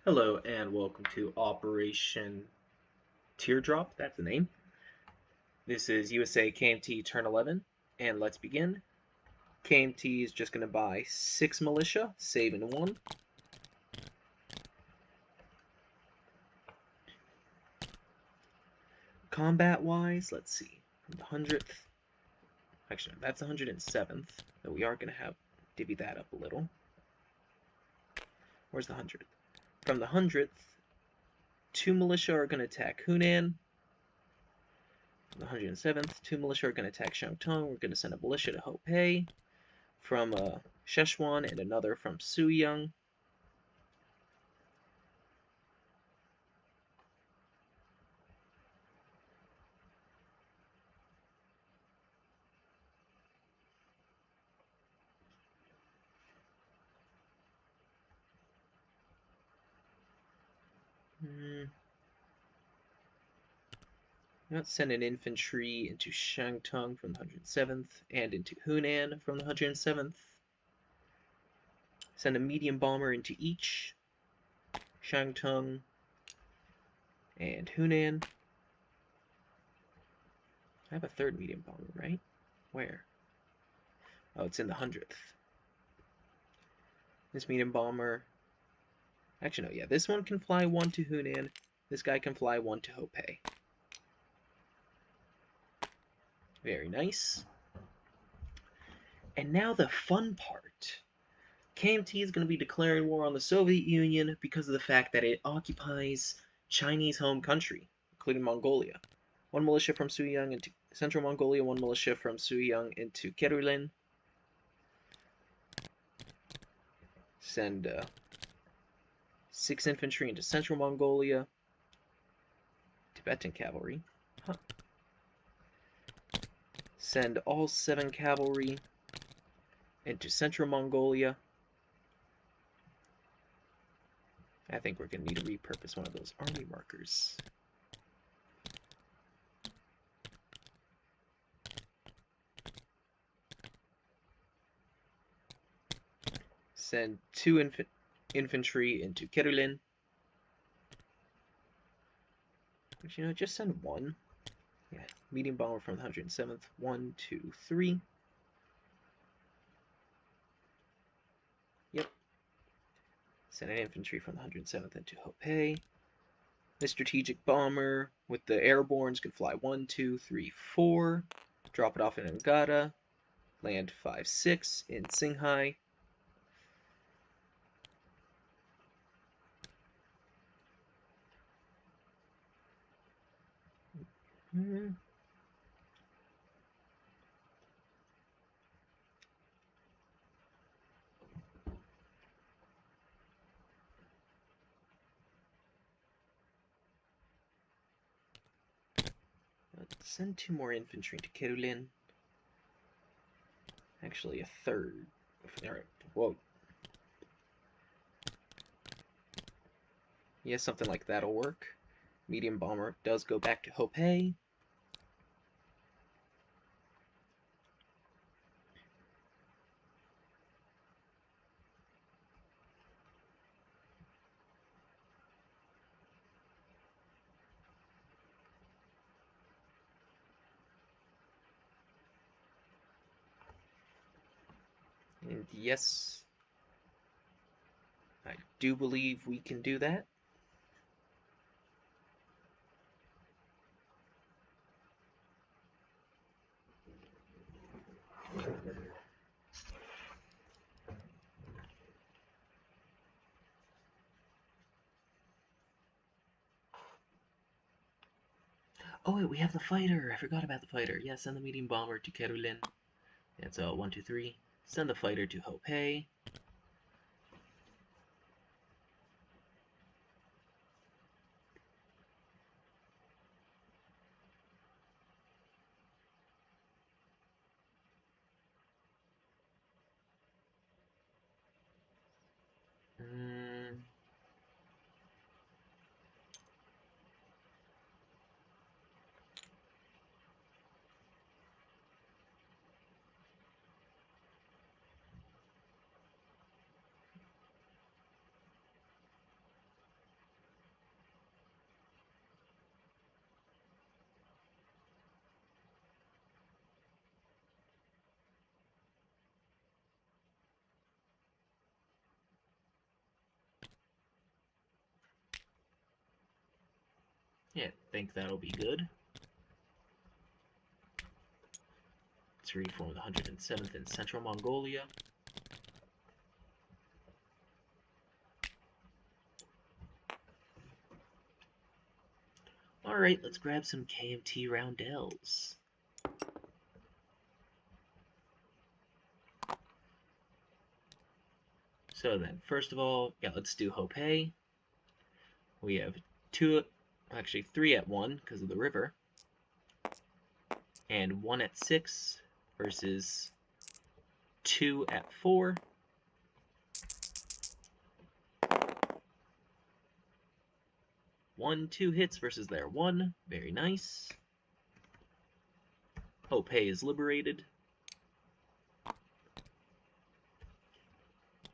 Hello and welcome to Operation Teardrop, that's the name. This is USA KMT turn 11, and let's begin. KMT is just going to buy 6 militia, saving 1. Combat-wise, let's see, from the 100th, actually that's the 107th, but we are going to have divvy that up a little. Where's the 100th? From the 100th, 2 militia are going to attack Hunan. From the 107th, 2 militia are going to attack Shantung. We're going to send a militia to Hopei from Szechuan and another from Suyang. Let's send an infantry into Shantung from the 107th and into Hunan from the 107th. Send a medium bomber into each Shantung and Hunan. I have a third medium bomber, right? Where? Oh, it's in the 100th. This medium bomber... Actually, no, yeah, this one can fly 1 to Hunan. This guy can fly 1 to Hopei. Very nice. And now the fun part. KMT is going to be declaring war on the Soviet Union because of the fact that it occupies Chinese home country, including Mongolia. 1 militia from Suyang into Central Mongolia, 1 militia from Suyang into Kerulin. Send 6 infantry into Central Mongolia. Tibetan cavalry. Huh. Send all 7 cavalry into Central Mongolia. I think we're going to need to repurpose one of those army markers. Send 2 infantry into Kerulin. But, you know, just send 1. Yeah, medium bomber from the 107th. 1, 2, 3. Yep. Send an infantry from the 107th into Hopei. The strategic bomber with the airbornes can fly 1, 2, 3, 4. Drop it off in Ngada. Land 5, 6 in Qinghai. Let's send 2 more infantry to Kerulin. Actually, a third. Alright, whoa. Yeah, something like that'll work. Medium bomber does go back to Hopei. And yes, I do believe we can do that. Oh wait, we have the fighter! I forgot about the fighter. Yeah, send the medium bomber to Kerulin. That's 1, 2, 3. Send the fighter to Hopei. Yeah, I think that'll be good. Let's reform the 107th in Central Mongolia. Alright, let's grab some KMT roundels. So then, first of all, yeah, let's do Hopei. We have three at 1 because of the river. And 1 at 6 versus 2 at 4. One, 2 hits versus their 1. Very nice. Hopei is liberated.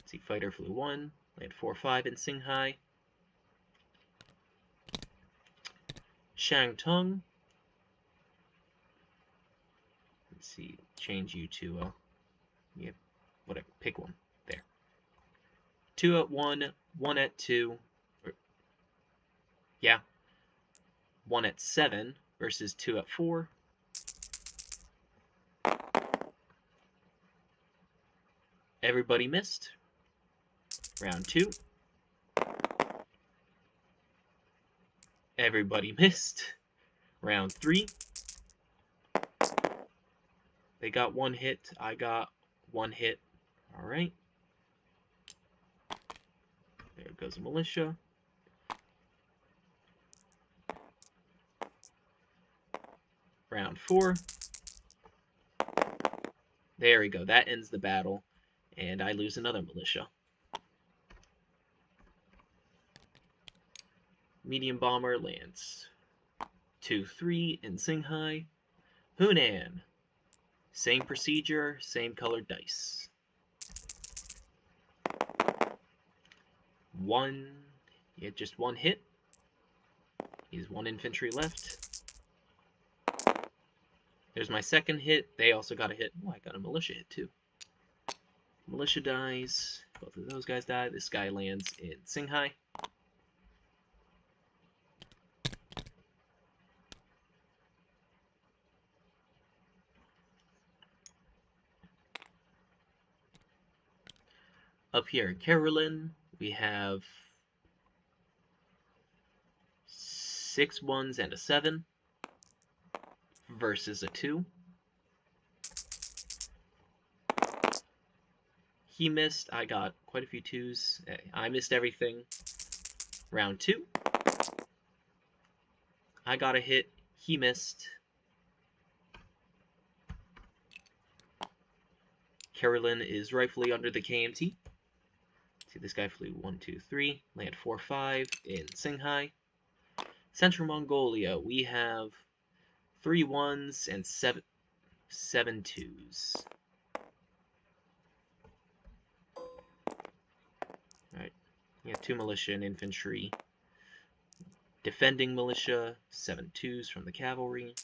Let's see, fighter flew 1, land 4-5 in Qinghai. Shangtung. Let's see, change you to, yeah, whatever, pick one. There. 2 at 1, 1 at 2. Yeah. 1 at 7 versus 2 at 4. Everybody missed. Round 2. Everybody missed. Round 3. They got 1 hit. I got 1 hit. Alright. There goes a militia. Round 4. There we go. That ends the battle. And I lose another militia. Medium bomber lands 2-3 in Qinghai. Hunan. Same procedure, same colored dice. 1, yeah, just 1 hit. He has 1 infantry left. There's my second hit. They also got a hit. Oh, I got a militia hit too. Militia dies. Both of those guys die. This guy lands in Qinghai. Up here in Carolyn, we have 6 1s and a 7 versus a 2. He missed. I got quite a few 2s. I missed everything. Round 2. I got a hit. He missed. Carolyn is rightfully under the KMT. See, this guy flew 1, 2, 3, land 4-5 in Qinghai. Central Mongolia, we have 3 1s and 7 2s. Alright, we have 2 militia and infantry. Defending militia, 7 2s from the cavalry.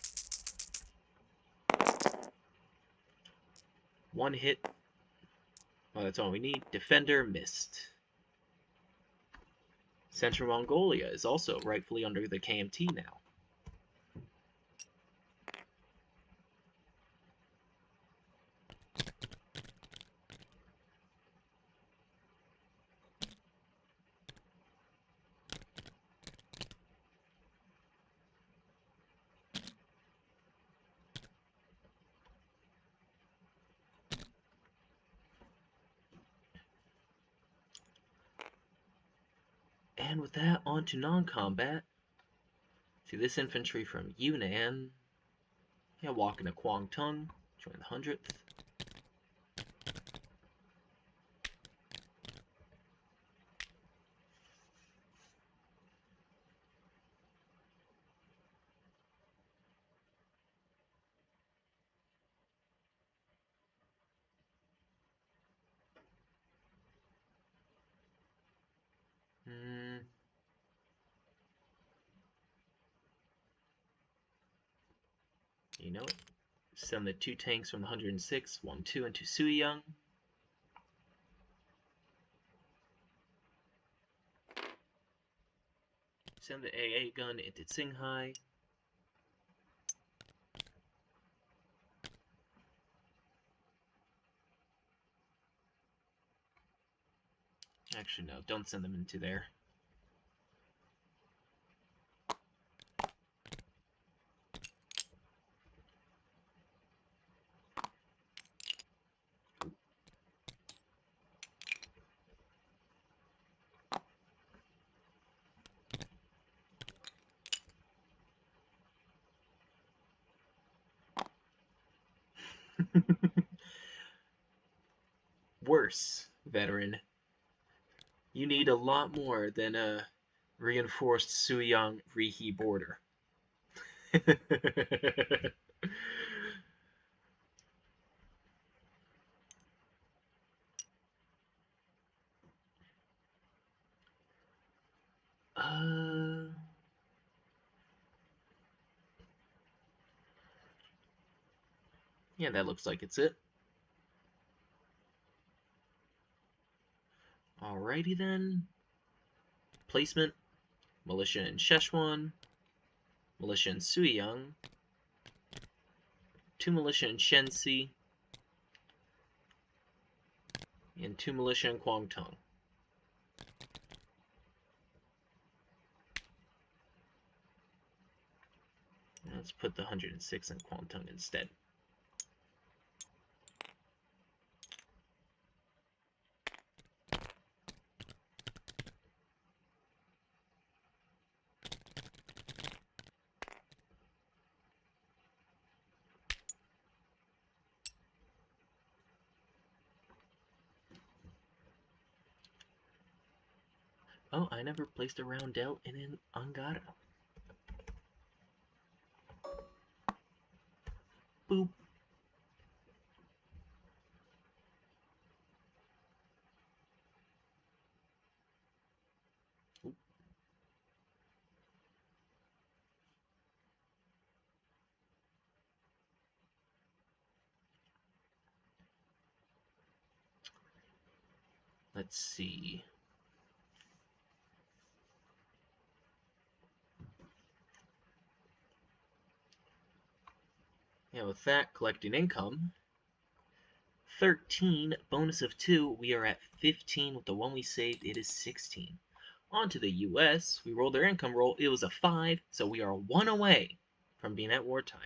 1 hit. Oh, that's all we need. Defender missed. Central Mongolia is also rightfully under the KMT now. And with that, on to non-combat. See, this infantry from Yunnan. Yeah, walking to Guangdong. Join the 100th. You know it. Send the 2 tanks from the 106, 1, 2 into Suyang. Send the AA gun into Tsinghai. Actually, no, don't send them into there. Worse, veteran. You need a lot more than a reinforced Suyang Rihi border. Yeah, that looks like it's it. Alrighty then. Placement. Militia in Szechuan. Militia in Suyang. 2 militia in Shenxi. And 2 militia in Guangdong. Let's put the 106 in Guangdong instead. Oh, I never placed a round out in an Angara. Boop. Oop. Let's see. Yeah, with that, collecting income. 13, bonus of 2, we are at 15. With the one we saved, it is 16. On to the US, we rolled their income roll, it was a 5, so we are 1 away from being at wartime.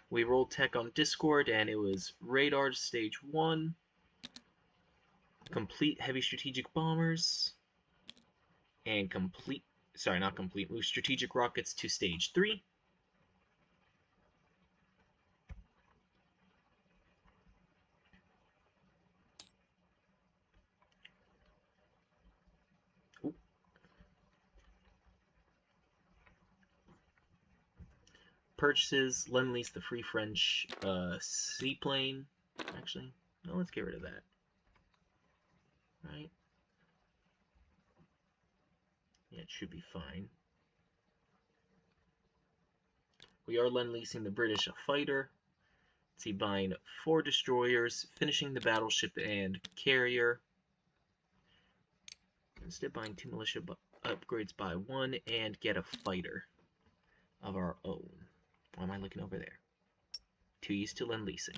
We rolled tech on Discord, and it was radar stage 1, complete heavy strategic bombers, and move strategic rockets to stage 3. Purchases, Lend-Lease the Free French seaplane. Actually, no, let's get rid of that. Right? Yeah, it should be fine. We are Lend-Leasing the British a fighter. Let's see, buying 4 destroyers, finishing the battleship and carrier. Instead, buying 2 militia upgrades by 1 and get a fighter of our own. Why am I looking over there? 2 used to Lend-Leasing.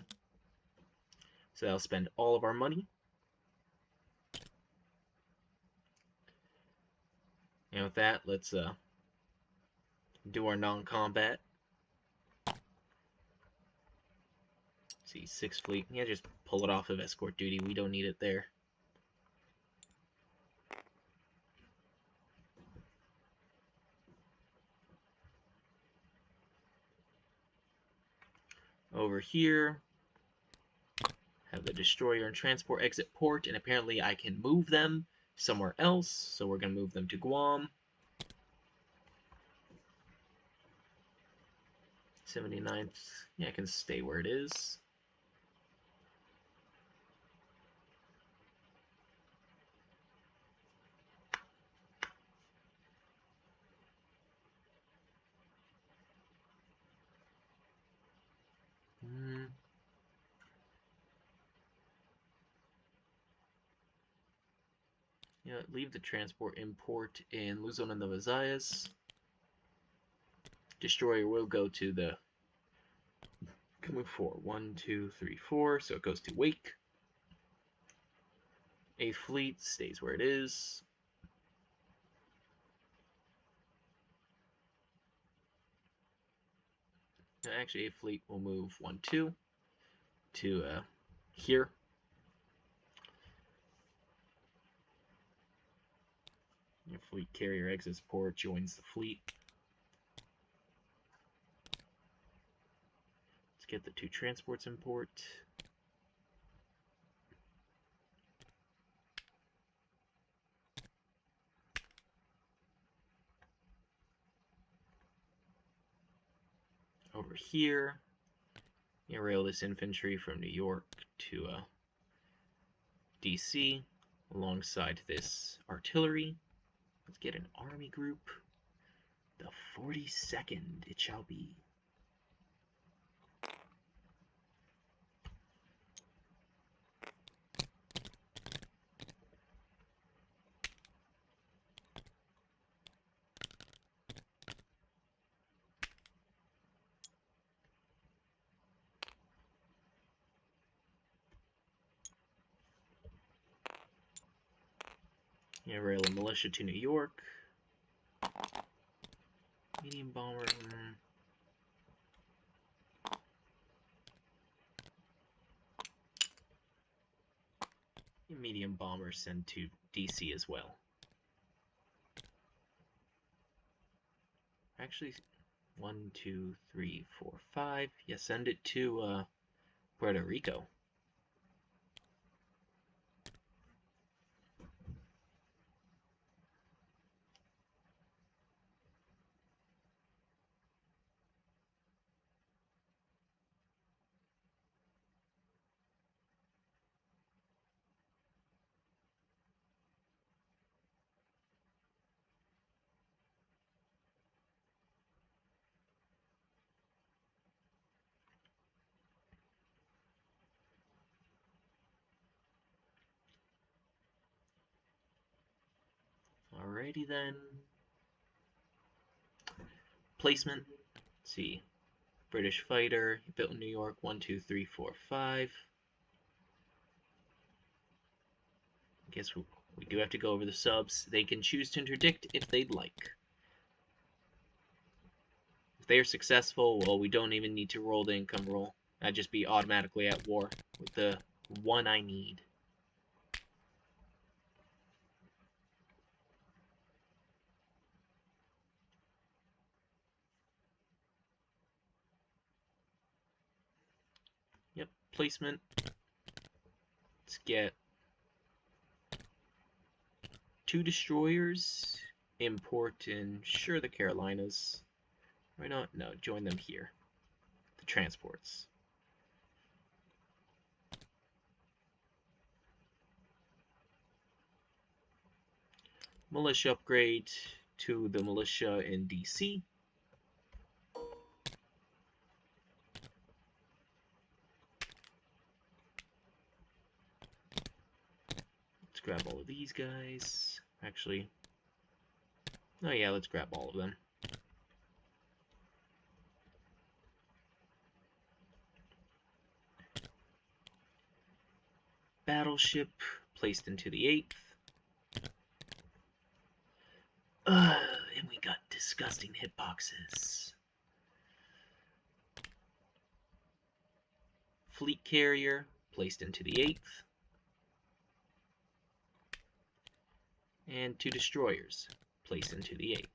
So that'll spend all of our money. And with that, let's do our non-combat. See, 6th Fleet. Yeah, just pull it off of escort duty. We don't need it there. Over here, have the destroyer and transport exit port, and apparently I can move them somewhere else, so we're going to move them to Guam. 79th, yeah, I can stay where it is. Hmm. Yeah, leave the transport import in Luzon and the Visayas. Destroyer will go to the Mufooy 1, 2, 3, 4, so it goes to Wake. A fleet stays where it is. Now, actually, a fleet will move 1, 2 to here. Your fleet carrier exits port, joins the fleet. Let's get the 2 transports in port. Over here, you rail this infantry from New York to DC alongside this artillery. Let's get an army group. The 42nd it shall be. Yeah, rail a militia to New York. Medium bomber. Medium bomber sent to DC as well. Actually, 1, 2, 3, 4, 5. Yeah, send it to Puerto Rico. Alrighty then. Placement. Let's see. British fighter, built in New York, 1, 2, 3, 4, 5. I guess we do have to go over the subs. They can choose to interdict if they'd like. If they are successful, well, we don't even need to roll the income roll. I'd just be automatically at war with the 1 I need. Yep, placement. Let's get 2 destroyers. Import in, sure, the Carolinas. Why not? No, join them here. The transports. Militia upgrade to the militia in DC. Let's grab all of these guys. Actually, oh yeah, let's grab all of them. Battleship placed into the 8th. And we got disgusting hitboxes. Fleet carrier placed into the 8th. And 2 destroyers placed into the 8th.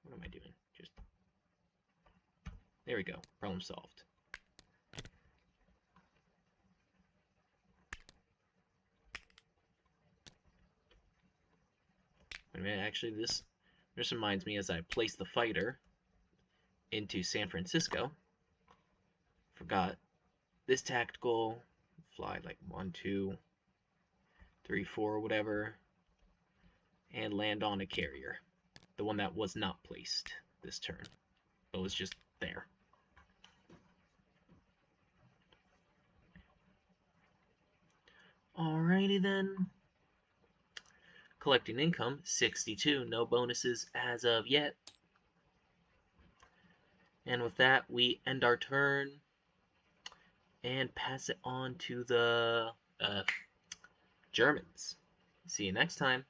What am I doing? Just there we go. Problem solved. Wait a minute, actually this reminds me as I place the fighter into San Francisco. Forgot. This tactical, fly like 1, 2, 3, 4, whatever, and land on a carrier. The one that was not placed this turn, but was just there. Alrighty then. Collecting income, 62. No bonuses as of yet. And with that, we end our turn and pass it on to the Germans. See you next time.